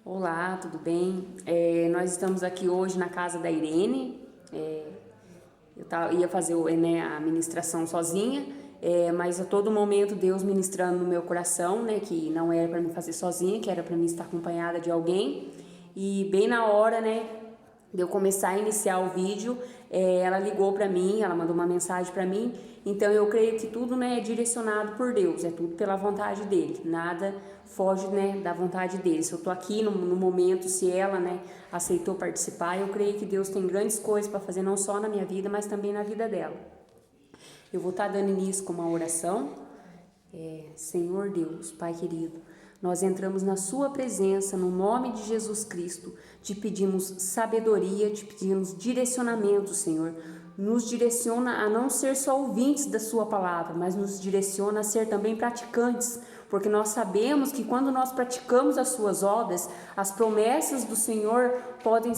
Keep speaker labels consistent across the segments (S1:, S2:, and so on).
S1: Olá, tudo bem? Nós estamos aqui hoje na casa da Irene. Ia fazer a ministração sozinha, mas a todo momento Deus ministrando no meu coração, né, que não era para mim fazer sozinha, que era para mim estar acompanhada de alguém. E bem na hora, né, de eu começar a iniciar o vídeo, ela ligou para mim, ela mandou uma mensagem para mim. Então eu creio que tudo, né, é direcionado por Deus, é tudo pela vontade dele, nada foge, né, da vontade dele. Se eu tô aqui no momento, se ela, né, aceitou participar, eu creio que Deus tem grandes coisas para fazer, não só na minha vida, mas também na vida dela. Eu vou estar dando início com uma oração. Senhor Deus, Pai querido, nós entramos na sua presença, no nome de Jesus Cristo, te pedimos sabedoria, te pedimos direcionamento, Senhor. Nos direciona a não ser só ouvintes da sua palavra, mas nos direciona a ser também praticantes, porque nós sabemos que quando nós praticamos as suas obras, as promessas do Senhor podem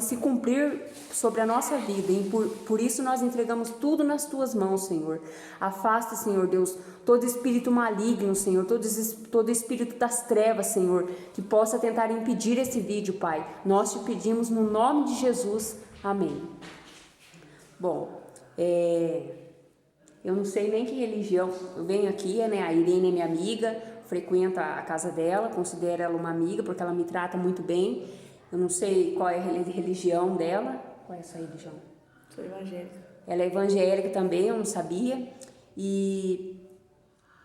S1: se cumprir sobre a nossa vida, e por isso nós entregamos tudo nas tuas mãos, Senhor. Afasta, Senhor Deus, todo espírito maligno, Senhor, todo espírito das trevas, Senhor, que possa tentar impedir esse vídeo, Pai. Nós te pedimos no nome de Jesus. Amém. Bom, eu não sei nem que religião eu venho aqui, né? A Irene é minha amiga, frequento a casa dela, considero ela uma amiga porque ela me trata muito bem. Eu não sei qual é a religião dela. Qual é a sua religião?
S2: Sou evangélica.
S1: Ela é evangélica também, eu não sabia. E,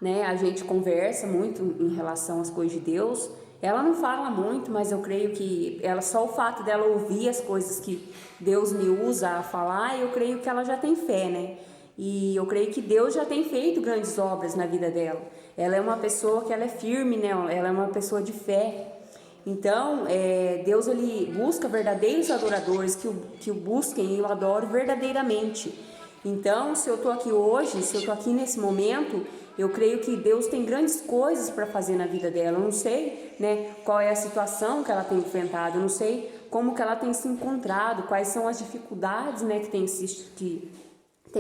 S1: né, a gente conversa muito em relação às coisas de Deus. Ela não fala muito, mas eu creio que só o fato dela ouvir as coisas que Deus me usa a falar, eu creio que ela já tem fé, né? E eu creio que Deus já tem feito grandes obras na vida dela. Ela é uma pessoa que ela é firme, né? Ela é uma pessoa de fé. Então, Deus ele busca verdadeiros adoradores que o busquem e o adorem verdadeiramente. Então, se eu estou aqui hoje, se eu estou aqui nesse momento, eu creio que Deus tem grandes coisas para fazer na vida dela. Eu não sei, né, qual é a situação que ela tem enfrentado, eu não sei como que ela tem se encontrado, quais são as dificuldades, né, que tem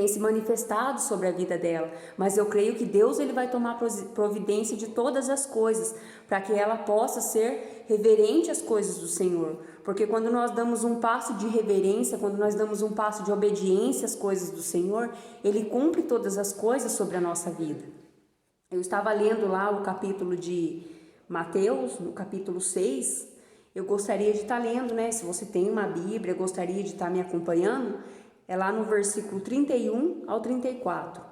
S1: se manifestado sobre a vida dela, mas eu creio que Deus ele vai tomar providência de todas as coisas, para que ela possa ser reverente às coisas do Senhor, porque quando nós damos um passo de reverência, quando nós damos um passo de obediência às coisas do Senhor, Ele cumpre todas as coisas sobre a nossa vida. Eu estava lendo lá o capítulo de Mateus, no capítulo 6, eu gostaria de estar lendo, né? Se você tem uma Bíblia, eu gostaria de estar me acompanhando. É lá no versículo 31 ao 34.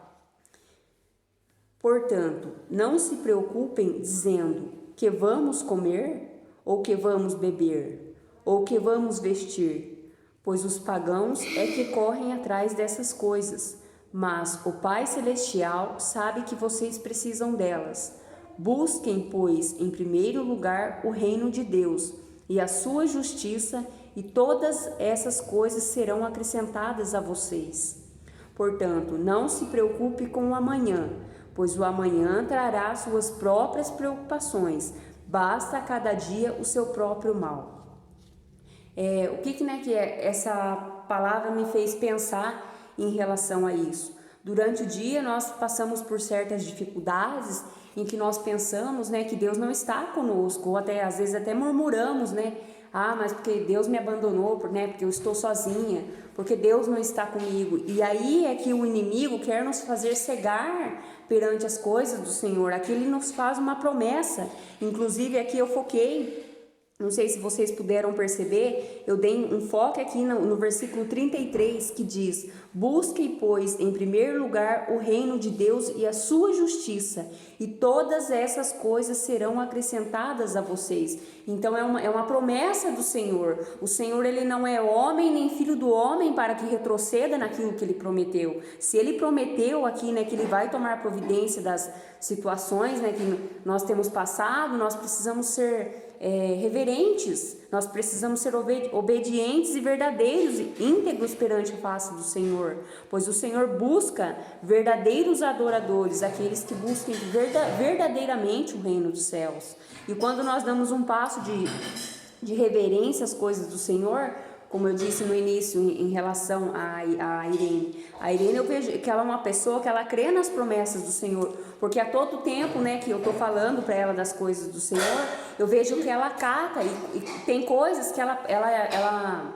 S1: Portanto, não se preocupem dizendo que vamos comer, ou que vamos beber, ou que vamos vestir, pois os pagãos é que correm atrás dessas coisas, mas o Pai Celestial sabe que vocês precisam delas. Busquem, pois, em primeiro lugar o reino de Deus e a sua justiça, e todas essas coisas serão acrescentadas a vocês. Portanto, não se preocupe com o amanhã, pois o amanhã trará suas próprias preocupações. Basta a cada dia o seu próprio mal. O que essa palavra me fez pensar em relação a isso? Durante o dia nós passamos por certas dificuldades em que nós pensamos, né, que Deus não está conosco, ou até às vezes até murmuramos, né? Ah, mas porque Deus me abandonou, né? Porque eu estou sozinha, porque Deus não está comigo. E aí é que o inimigo quer nos fazer cegar perante as coisas do Senhor. Aqui ele nos faz uma promessa. Inclusive aqui eu foquei, não sei se vocês puderam perceber, eu dei um foco aqui no versículo 33, que diz: busquem, pois, em primeiro lugar o reino de Deus e a sua justiça, e todas essas coisas serão acrescentadas a vocês. Então é uma promessa do Senhor. O Senhor ele não é homem nem filho do homem para que retroceda naquilo que ele prometeu. Se ele prometeu aqui, né, que ele vai tomar providência das situações, né, que nós temos passado, nós precisamos ser reverentes, nós precisamos ser obedientes e verdadeiros e íntegros perante a face do Senhor, pois o Senhor busca verdadeiros adoradores, aqueles que busquem verdadeiramente o reino dos céus. E quando nós damos um passo de reverência às coisas do Senhor, como eu disse no início, em relação a Irene. A Irene, eu vejo que ela é uma pessoa que ela crê nas promessas do Senhor, porque a todo tempo, né, que eu estou falando para ela das coisas do Senhor, eu vejo que ela acata e tem coisas que ela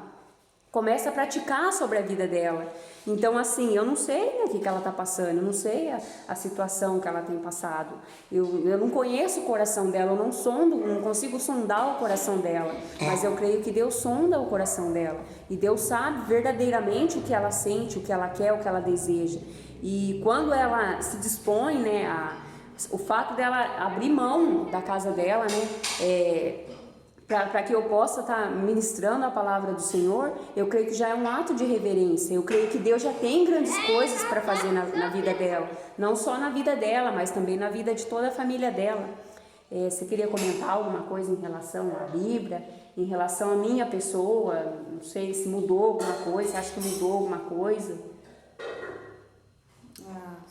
S1: começa a praticar sobre a vida dela. Então, assim, eu não sei o que ela está passando, eu não sei a situação que ela tem passado. Eu não conheço o coração dela, eu não consigo sondar o coração dela. Mas eu creio que Deus sonda o coração dela. E Deus sabe verdadeiramente o que ela sente, o que ela quer, o que ela deseja. E quando ela se dispõe, né, o fato dela abrir mão da casa dela, né, para que eu possa estar ministrando a palavra do Senhor, eu creio que já é um ato de reverência. Eu creio que Deus já tem grandes coisas para fazer na vida dela, não só na vida dela, mas também na vida de toda a família dela. Você queria comentar alguma coisa em relação à Bíblia, em relação à minha pessoa? Não sei se mudou alguma coisa, você acha que mudou alguma coisa?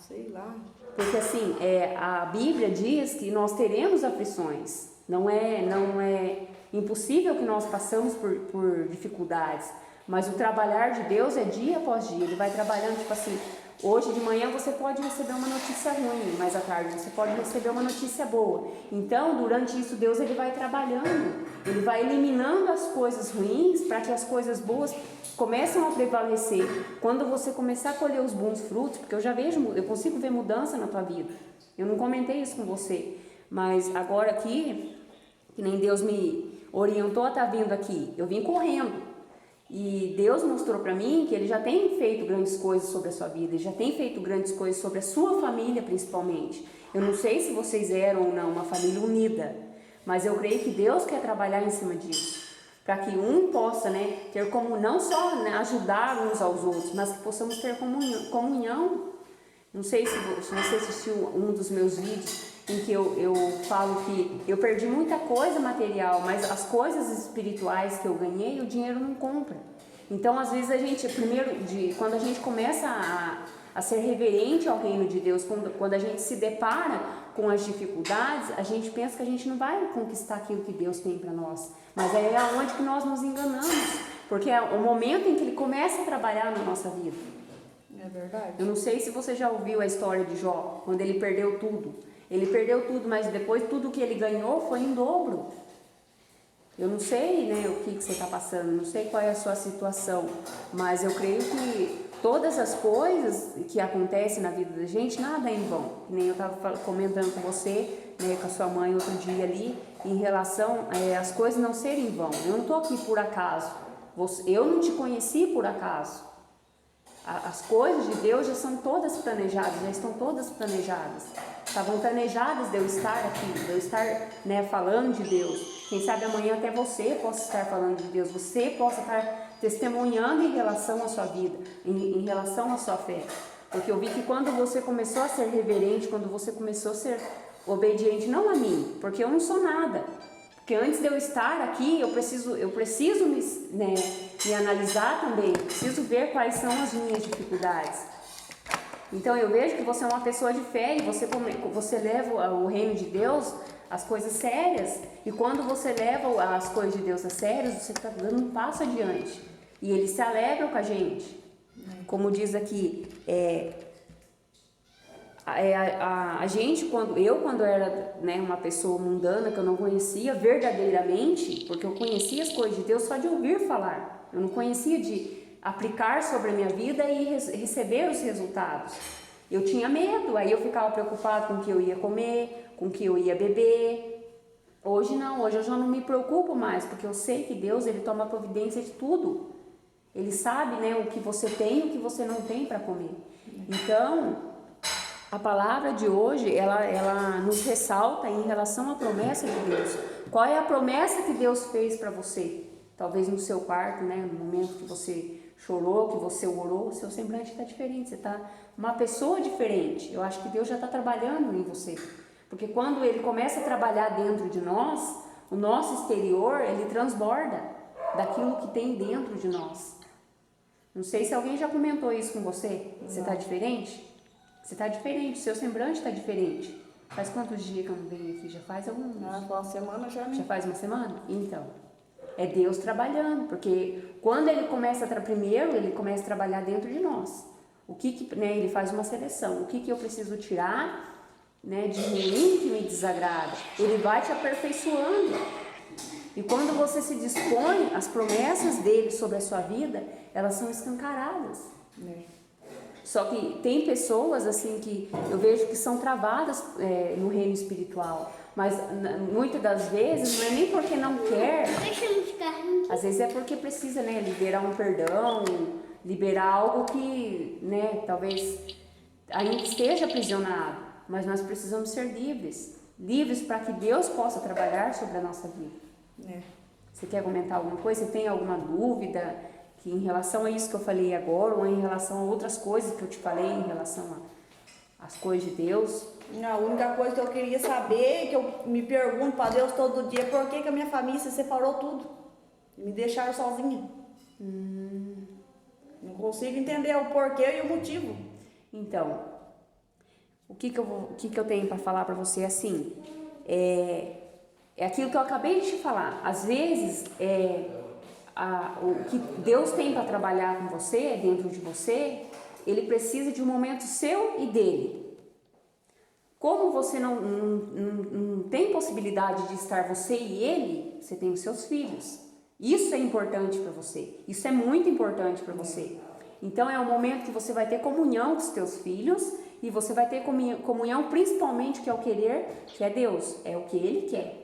S2: Sei lá.
S1: Porque assim, a Bíblia diz que nós teremos aflições. Não é impossível que nós passamos por dificuldades, mas o trabalhar de Deus é dia após dia. Ele vai trabalhando, tipo assim, hoje de manhã você pode receber uma notícia ruim, mas à tarde você pode receber uma notícia boa. Então, durante isso, Deus ele vai trabalhando, ele vai eliminando as coisas ruins para que as coisas boas começam a prevalecer. Quando você começar a colher os bons frutos, porque eu consigo ver mudança na tua vida. Eu não comentei isso com você, mas agora aqui, que nem Deus me orientou a estar vindo aqui, eu vim correndo. E Deus mostrou para mim que Ele já tem feito grandes coisas sobre a sua vida, Ele já tem feito grandes coisas sobre a sua família principalmente. Eu não sei se vocês eram ou não uma família unida, mas eu creio que Deus quer trabalhar em cima disso, para que um possa, né, ter como não só, né, ajudar uns aos outros, mas que possamos ter comunhão. Não sei se você assistiu um dos meus vídeos em que eu falo que eu perdi muita coisa material, mas as coisas espirituais que eu ganhei, o dinheiro não compra. Então, às vezes, quando a gente começa a ser reverente ao reino de Deus, quando a gente se depara com as dificuldades, a gente pensa que a gente não vai conquistar aquilo que Deus tem para nós. Mas é aonde que nós nos enganamos, porque é o momento em que Ele começa a trabalhar na nossa vida.
S2: É verdade.
S1: Eu não sei se você já ouviu a história de Jó, quando ele perdeu tudo. Ele perdeu tudo, mas depois tudo que ele ganhou foi em dobro. Eu não sei, né, o que você está passando, não sei qual é a sua situação, mas eu creio que todas as coisas que acontecem na vida da gente, nada é em vão. Nem eu estava comentando com você, né, com a sua mãe outro dia ali, em relação às coisas não serem em vão. Eu não estou aqui por acaso, eu não te conheci por acaso. As coisas de Deus já são todas planejadas, já estão todas planejadas. Estavam planejadas de eu estar aqui, de eu estar, né, falando de Deus. Quem sabe amanhã até você possa estar falando de Deus, você possa estar testemunhando em relação à sua vida, em relação à sua fé. Porque eu vi que quando você começou a ser reverente, quando você começou a ser obediente, não a mim, porque eu não sou nada. Porque antes de eu estar aqui, eu preciso me analisar também, preciso ver quais são as minhas dificuldades. Então eu vejo que você é uma pessoa de fé e você leva o reino de Deus, as coisas sérias. E quando você leva as coisas de Deus a sérias, você está dando um passo adiante. E Ele se alegra com a gente. Como diz aqui, a gente, quando eu era, né, uma pessoa mundana que eu não conhecia verdadeiramente, porque eu conhecia as coisas de Deus só de ouvir falar, eu não conhecia de aplicar sobre a minha vida e receber os resultados. Eu tinha medo, aí eu ficava preocupada com o que eu ia comer, com o que eu ia beber. Hoje não, hoje eu já não me preocupo mais, porque eu sei que Deus, Ele toma providência de tudo. Ele sabe, né, o que você tem e o que você não tem para comer. Então, a palavra de hoje, ela nos ressalta em relação à promessa de Deus. Qual é a promessa que Deus fez para você? Talvez no seu quarto, né, no momento que você chorou, que você orou, o seu semblante está diferente, você está uma pessoa diferente. Eu acho que Deus já está trabalhando em você. Porque quando Ele começa a trabalhar dentro de nós, o nosso exterior, ele transborda daquilo que tem dentro de nós. Não sei se alguém já comentou isso com você. Você está diferente? Você está diferente, seu semblante está diferente. Faz quantos dias que eu não venho aqui? Já faz alguns?
S2: Faz uma semana já, né?
S1: Já faz uma semana? Então, é Deus trabalhando, porque quando ele começa primeiro, ele começa a trabalhar dentro de nós. Né, ele faz uma seleção, o que eu preciso tirar, né, de mim que me desagrada. Ele vai te aperfeiçoando. E quando você se dispõe, as promessas dele sobre a sua vida, elas são escancaradas. Só que tem pessoas assim que eu vejo que são travadas no reino espiritual, mas muitas das vezes não é nem porque não quer, às vezes é porque precisa, né, liberar um perdão, liberar algo que, né, talvez ainda esteja aprisionado, mas nós precisamos ser livres para que Deus possa trabalhar sobre a nossa vida. Você quer comentar alguma coisa? Você tem alguma dúvida que em relação a isso que eu falei agora, ou em relação a outras coisas que eu te falei em relação às coisas de Deus?
S2: Não, a única coisa que eu queria saber, que eu me pergunto para Deus todo dia, por que a minha família se separou tudo? E me deixaram sozinha. Não consigo entender o porquê e o motivo.
S1: Então, o que eu tenho para falar para você assim? É aquilo que eu acabei de te falar. Às vezes, o que Deus tem para trabalhar com você, dentro de você, Ele precisa de um momento seu e dele. Como você não tem possibilidade de estar você e ele, você tem os seus filhos. Isso é importante para você. Isso é muito importante para você. Então é um momento que você vai ter comunhão com os teus filhos e você vai ter comunhão principalmente que é o querer, que é Deus, é o que Ele quer.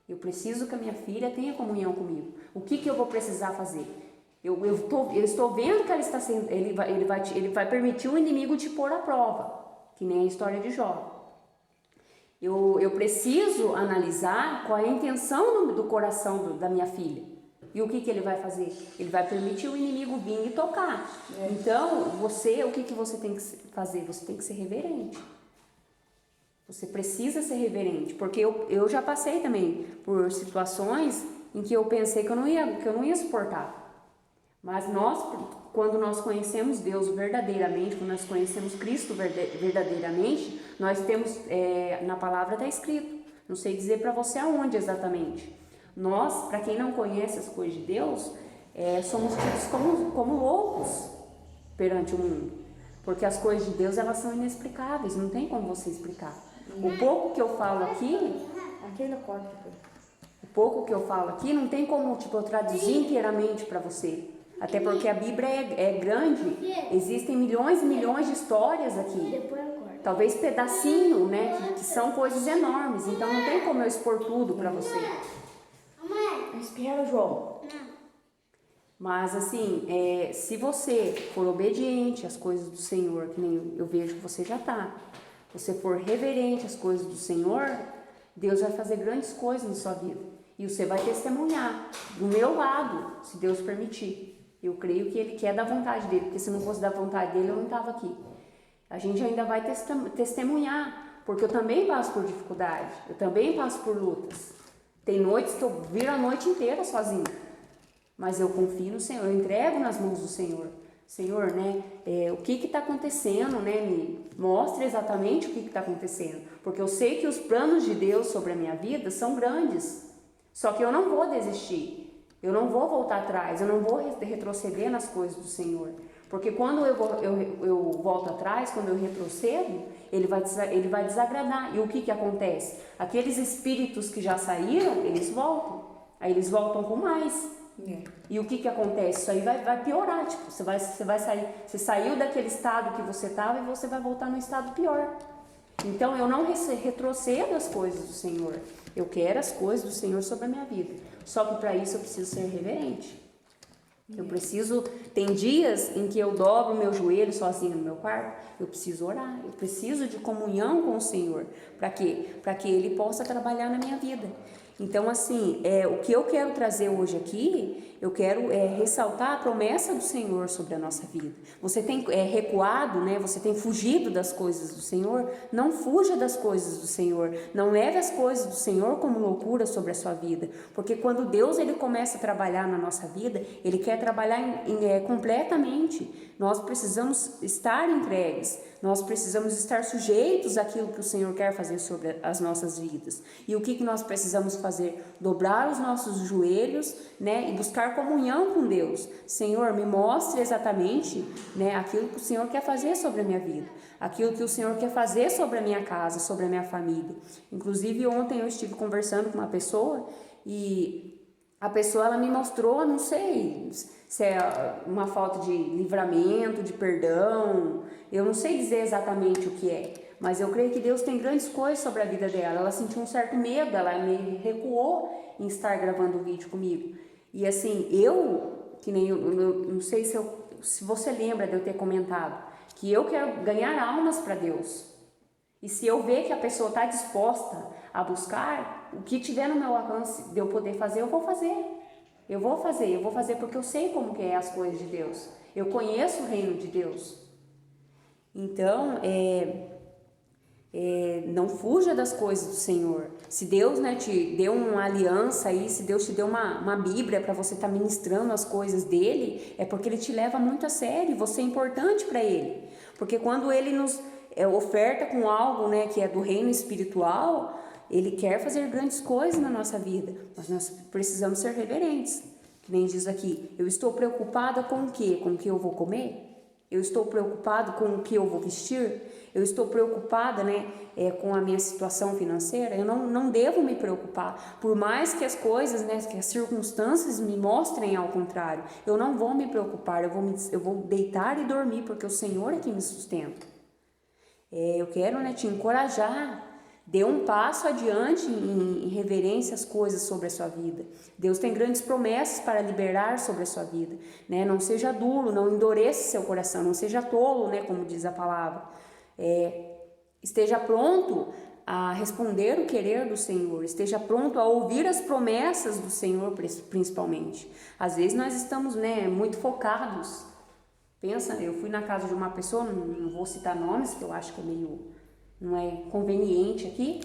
S1: Eu preciso que a minha filha tenha comunhão comigo. O que eu vou precisar fazer? Eu estou vendo que ele vai permitir o inimigo te pôr à prova, que nem a história de Jó. Eu preciso analisar qual é a intenção do coração da minha filha. E o que ele vai fazer? Ele vai permitir o inimigo vir e tocar. Então, o que você tem que fazer? Você tem que ser reverente. Você precisa ser reverente, porque eu já passei também por situações em que eu pensei que eu não ia suportar. Mas quando nós conhecemos Deus verdadeiramente, quando nós conhecemos Cristo verdadeiramente, nós temos, na palavra está escrito, não sei dizer para você aonde exatamente. Nós, para quem não conhece as coisas de Deus, somos tidos como loucos perante o mundo. Porque as coisas de Deus, elas são inexplicáveis, não tem como você explicar. O pouco que eu falo aqui, não tem como eu traduzir inteiramente para você. Até porque a Bíblia é grande, existem milhões e milhões de histórias aqui. Talvez pedacinho, né, que são coisas enormes. Então não tem como eu expor tudo para você.
S2: Espera, João.
S1: Mas assim, se você for obediente às coisas do Senhor, que nem eu vejo que você já está, você for reverente às coisas do Senhor, Deus vai fazer grandes coisas na sua vida. E você vai testemunhar do meu lado, se Deus permitir. Eu creio que Ele quer da vontade dEle, porque se não fosse da vontade dEle, eu não estava aqui. A gente ainda vai testemunhar, porque eu também passo por dificuldade, eu também passo por lutas. Tem noites que eu viro a noite inteira sozinha, mas eu confio no Senhor, eu entrego nas mãos do Senhor. Senhor, né, o que está acontecendo, né, me mostre exatamente o que está acontecendo, porque eu sei que os planos de Deus sobre a minha vida são grandes, só que eu não vou desistir. Eu não vou voltar atrás, eu não vou retroceder nas coisas do Senhor. Porque quando eu volto atrás, quando eu retrocedo, ele vai desagradar. E o que acontece? Aqueles espíritos que já saíram, eles voltam. Aí eles voltam com mais. E o que acontece? Isso aí vai piorar. Tipo, você saiu daquele estado que você estava e você vai voltar no estado pior. Então eu não retrocedo as coisas do Senhor. Eu quero as coisas do Senhor sobre a minha vida. Só que para isso eu preciso ser reverente. Eu preciso, tem dias em que eu dobro meu joelho sozinho no meu quarto, eu preciso orar, eu preciso de comunhão com o Senhor. Para quê? Para que Ele possa trabalhar na minha vida. Então assim, o que eu quero trazer hoje aqui, eu quero ressaltar a promessa do Senhor sobre a nossa vida. Você tem recuado, né? Você tem fugido das coisas do Senhor? Não fuja das coisas do Senhor. Não leve as coisas do Senhor como loucura sobre a sua vida. Porque quando Deus ele começa a trabalhar na nossa vida, Ele quer trabalhar completamente. Nós precisamos estar entregues. Nós precisamos estar sujeitos àquilo que o Senhor quer fazer sobre as nossas vidas. E o que nós precisamos fazer? fazer? Dobrar os nossos joelhos, né, e buscar comunhão com Deus. Senhor, me mostre exatamente, né, aquilo que o Senhor quer fazer sobre a minha vida, aquilo que o Senhor quer fazer sobre a minha casa, sobre a minha família. Inclusive, ontem eu estive conversando com uma pessoa e a pessoa, ela me mostrou, não sei se é uma falta de livramento, de perdão, eu não sei dizer exatamente o que é, mas eu creio que Deus tem grandes coisas sobre a vida dela. Ela sentiu um certo medo, ela me recuou em estar gravando o vídeo comigo. E assim, que nem eu não sei se você lembra de eu ter comentado, que eu quero ganhar almas para Deus. E se eu ver que a pessoa está disposta a buscar, o que tiver no meu alcance de eu poder fazer, eu vou fazer. Eu vou fazer porque eu sei como que é as coisas de Deus. Eu conheço o reino de Deus. Então, não fuja das coisas do Senhor. Se Deus, né, te deu uma aliança aí, se Deus te deu uma Bíblia para você estar ministrando as coisas dele, é porque ele te leva muito a sério, você é importante para ele. Porque quando ele nos oferta com algo, né, que é do reino espiritual, ele quer fazer grandes coisas na nossa vida, mas nós precisamos ser reverentes. Que nem diz aqui, eu estou preocupada com o quê? Com o que eu vou comer? Eu estou preocupado com o que eu vou vestir? Eu estou preocupada, né, com a minha situação financeira? Eu não devo me preocupar. Por mais que as coisas, né, que as circunstâncias me mostrem ao contrário, eu não vou me preocupar, eu vou deitar e dormir, porque o Senhor é quem me sustenta. Eu quero, né, te encorajar. Dê um passo adiante em reverência às coisas sobre a sua vida. Deus tem grandes promessas para liberar sobre a sua vida, né? Não seja duro, não endureça seu coração, não seja tolo, né, como diz a palavra. Esteja pronto a responder o querer do Senhor, esteja pronto a ouvir as promessas do Senhor, principalmente. Às vezes nós estamos, né, muito focados. Pensa, eu fui na casa de uma pessoa, não vou citar nomes, que eu acho que não é conveniente aqui,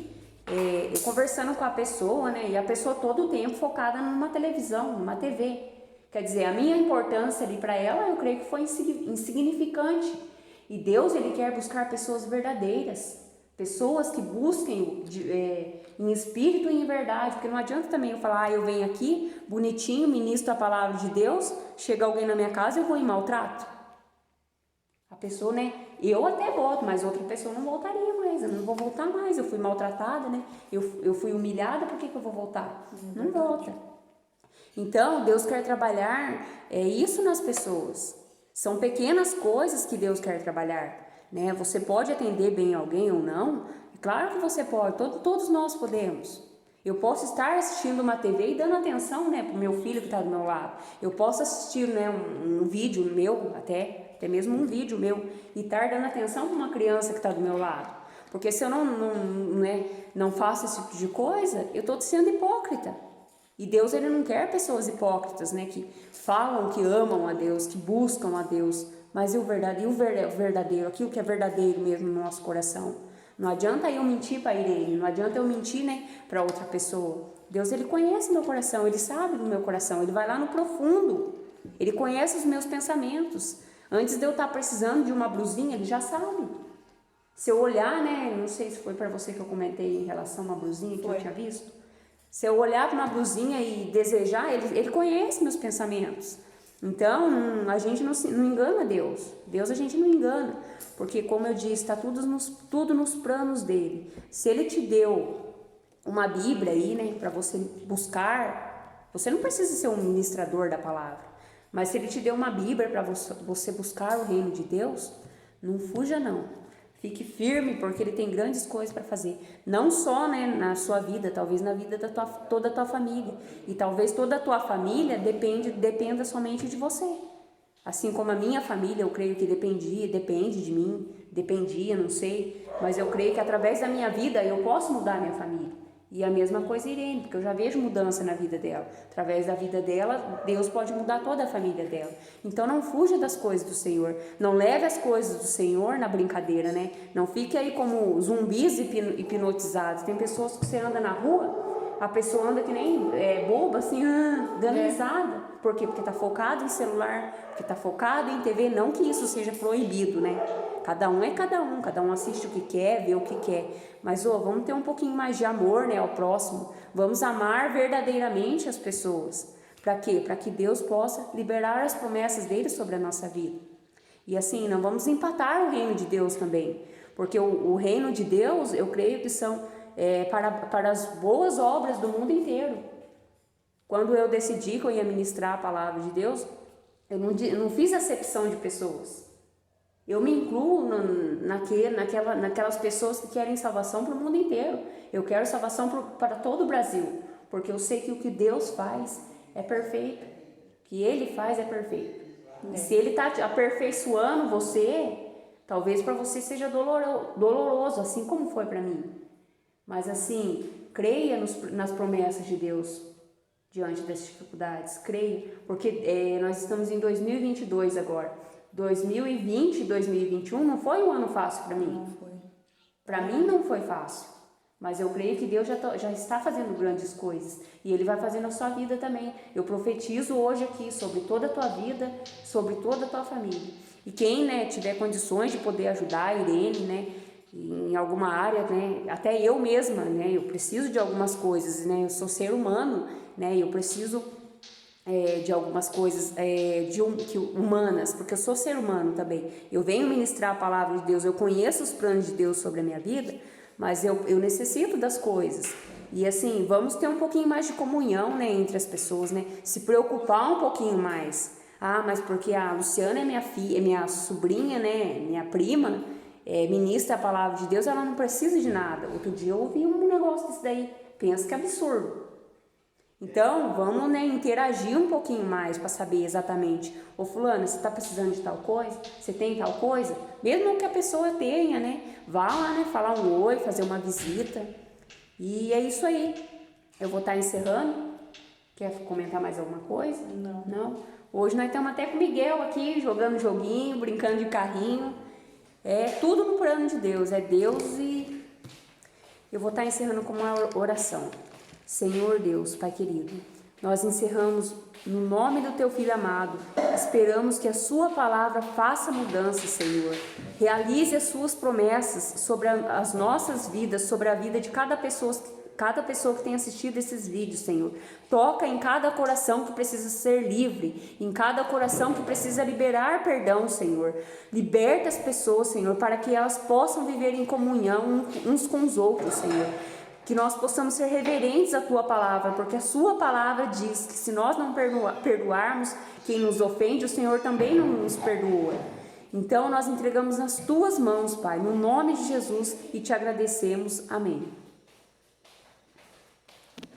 S1: eu conversando com a pessoa, né, e a pessoa todo o tempo focada numa televisão, numa TV. Quer dizer, a minha importância ali para ela, eu creio que foi insignificante. E Deus, ele quer buscar pessoas verdadeiras, pessoas que busquem em espírito e em verdade, porque não adianta também eu falar, eu venho aqui, bonitinho, ministro a palavra de Deus, chega alguém na minha casa e eu vou em maltrato. A pessoa, né, eu até volto, mas outra pessoa não voltaria mais, eu não vou voltar mais, eu fui maltratada, né, eu fui humilhada, por que eu vou voltar? Não volta. Então, Deus quer trabalhar isso nas pessoas. São pequenas coisas que Deus quer trabalhar, né? Você pode atender bem alguém ou não, claro que você pode, todos nós podemos. Eu posso estar assistindo uma TV e dando atenção, né, para o meu filho que está do meu lado. Eu posso assistir, né, um vídeo meu, até mesmo um vídeo meu, e estar dando atenção para uma criança que está do meu lado. Porque se eu não faço esse tipo de coisa, eu estou sendo hipócrita. E Deus, ele não quer pessoas hipócritas, né, que falam que amam a Deus, que buscam a Deus, mas e o verdadeiro, aquilo que é verdadeiro mesmo no nosso coração? Não adianta eu mentir para Irene, não adianta eu mentir, né, para outra pessoa. Deus, ele conhece meu coração, ele sabe do meu coração, ele vai lá no profundo, ele conhece os meus pensamentos. Antes de eu estar precisando de uma blusinha, ele já sabe. Se eu olhar, né, não sei se foi para você que eu comentei em relação a uma blusinha que eu tinha visto. Se eu olhar para uma blusinha e desejar, ele conhece meus pensamentos. Então, a gente não engana Deus. Deus a gente não engana. Porque, como eu disse, está tudo nos planos dele. Se ele te deu uma Bíblia aí, né, para você buscar, você não precisa ser um ministrador da palavra. Mas se ele te deu uma Bíblia para você buscar o reino de Deus, não fuja não. Fique firme, porque ele tem grandes coisas para fazer. Não só, né, na sua vida, talvez na vida de toda a tua família. E talvez toda a tua família dependa somente de você. Assim como a minha família, eu creio que depende de mim, dependia, não sei. Mas eu creio que através da minha vida eu posso mudar a minha família. E a mesma coisa Irene, porque eu já vejo mudança na vida dela. Através da vida dela, Deus pode mudar toda a família dela. Então não fuja das coisas do Senhor. Não leve as coisas do Senhor na brincadeira, né? Não fique aí como zumbis hipnotizados. Tem pessoas que você anda na rua, a pessoa anda que nem boba, assim, dando risada. Por quê? Porque tá focado em celular, porque tá focado em TV, não que isso seja proibido, né? Cada um é cada um assiste o que quer, vê o que quer. Mas, vamos ter um pouquinho mais de amor, né, ao próximo. Vamos amar verdadeiramente as pessoas. Para quê? Para que Deus possa liberar as promessas dele sobre a nossa vida. E assim, não vamos empatar o reino de Deus também. Porque o reino de Deus, eu creio que são para as boas obras do mundo inteiro. Quando eu decidi que eu ia ministrar a palavra de Deus, eu não fiz acepção de pessoas. Eu me incluo naquelas pessoas que querem salvação para o mundo inteiro. Eu quero salvação para todo o Brasil, porque eu sei que o que Deus faz é perfeito. O que Ele faz é perfeito. E se Ele está aperfeiçoando você, talvez para você seja doloroso, assim como foi para mim. Mas assim, creia nas promessas de Deus diante das dificuldades. Creia, porque nós estamos em 2022 agora. 2020 e 2021 não foi um ano fácil para mim.
S2: Não foi.
S1: Para mim não foi fácil. Mas eu creio que Deus já está fazendo grandes coisas. E Ele vai fazer na sua vida também. Eu profetizo hoje aqui sobre toda a tua vida, sobre toda a tua família. E quem, né, tiver condições de poder ajudar a Irene, né, em alguma área, né, até eu mesma, né, eu preciso de algumas coisas, né, eu sou ser humano, né, eu preciso de algumas coisas humanas, porque eu sou ser humano também. Eu venho ministrar a palavra de Deus, eu conheço os planos de Deus sobre a minha vida, mas eu necessito das coisas. E assim, vamos ter um pouquinho mais de comunhão, né, entre as pessoas, né, se preocupar um pouquinho mais. Mas porque a Luciana é minha filha, é minha sobrinha, né, minha prima, ministra a palavra de Deus, ela não precisa de nada. Outro dia eu ouvi um negócio desse daí, pensa que é absurdo. Então, vamos, né, interagir um pouquinho mais para saber exatamente. Ô fulana, você está precisando de tal coisa? Você tem tal coisa? Mesmo que a pessoa tenha, né? Vá lá, né, falar um oi, fazer uma visita. E é isso aí. Eu vou estar encerrando. Quer comentar mais alguma coisa? Não? Hoje nós estamos até com o Miguel aqui, jogando joguinho, brincando de carrinho. É tudo no plano de Deus. É Deus e... Eu vou estar encerrando com uma oração. Senhor Deus, Pai querido, nós encerramos no nome do Teu Filho amado, esperamos que a Sua palavra faça mudança, Senhor, realize as Suas promessas sobre as nossas vidas, sobre a vida de cada pessoa que tem assistido esses vídeos, Senhor. Toca em cada coração que precisa ser livre, em cada coração que precisa liberar perdão, Senhor. Liberta as pessoas, Senhor, para que elas possam viver em comunhão uns com os outros, Senhor. Que nós possamos ser reverentes à Tua palavra, porque a Sua palavra diz que se nós não perdoarmos quem nos ofende, o Senhor também não nos perdoa. Então nós entregamos nas Tuas mãos, Pai, no nome de Jesus, e Te agradecemos. Amém.